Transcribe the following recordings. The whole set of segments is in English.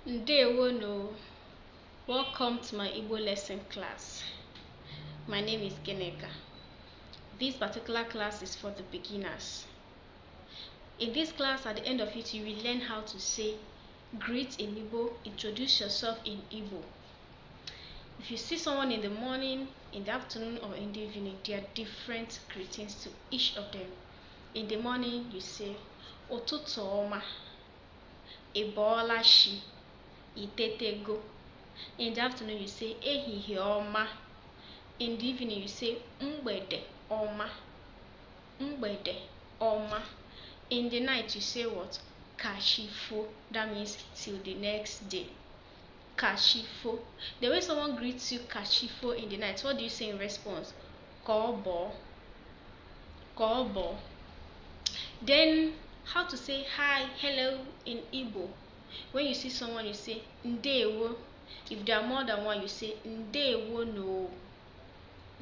Ndewono. Welcome to my Igbo lesson class. My name is Geneka. This particular class is for the beginners. In this class, at the end of it, you will learn how to say greet in Igbo, introduce yourself in Igbo. If you see someone in the morning, in the afternoon, or in the evening, there are different greetings to each of them. In the morning, you say Ụtụtụ ọma, Ị bọọla chi, Itetego. In the afternoon, you say Ehihie ọma. In the evening, you say Mgbede ọma, Mgbede ọma. In the night, you say what? Kashifo. That means till the next day. Kashifo. The way someone greets you Kashifo in the night, what do you say in response? Kobo. Kobo. Then how to say hi, hello in Igbo? When you see someone, you say Ndewo. If there are more than one, you say Ndewo no.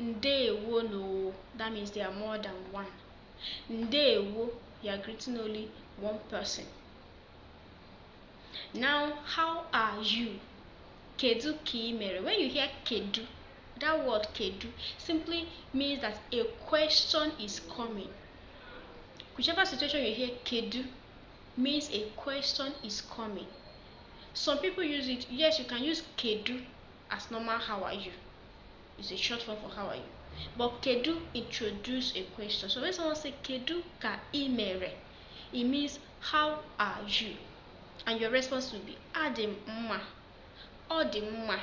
Ndewo no. That means there are more than one. Ndewo, you are greeting only one person. Now, how are you? Kedu ki mere. When you hear kedu, that word kedu simply means that a question is coming. Whichever situation you hear kedu means a question is coming. Some people use it. Yes, you can use kedu as normal how are you. It's a short form for how are you. But kedu introduce a question. So when someone say kedu ka imere, it means how are you? And your response will be adim mma, odimma.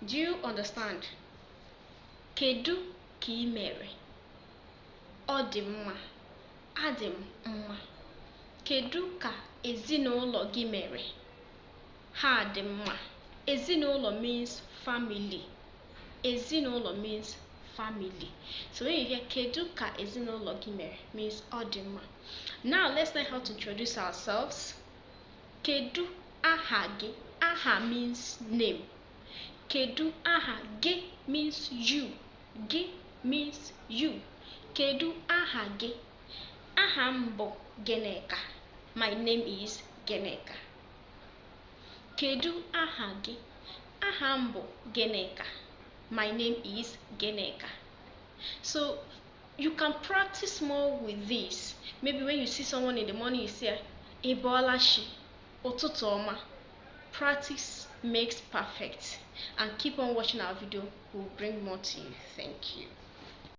Do you understand? Kedu ka imere, odimma, adim mma. Kedu ka ezinụlọ gị mere? Ha dị mma. Ezinụlọ means family. Ezinụlọ means family. So when you hear kedu ka ezinụlọ gị mere, means ọ dị mma. Now let's learn how to introduce ourselves. Kedu aha gị? Aha means name. Kedu aha gị means you. Gị means you. Kedu aha gị? Aha m bụ Geneka. My name is Geneka. Kedu aha gị? Aha m bụ Geneka. My name is Geneka. So you can practice more with this. Maybe when you see someone in the morning, you say Ị bọọla chi, Ụtụtụ ọma. Practice makes perfect. And keep on watching our video. We'll bring more to you. Thank you.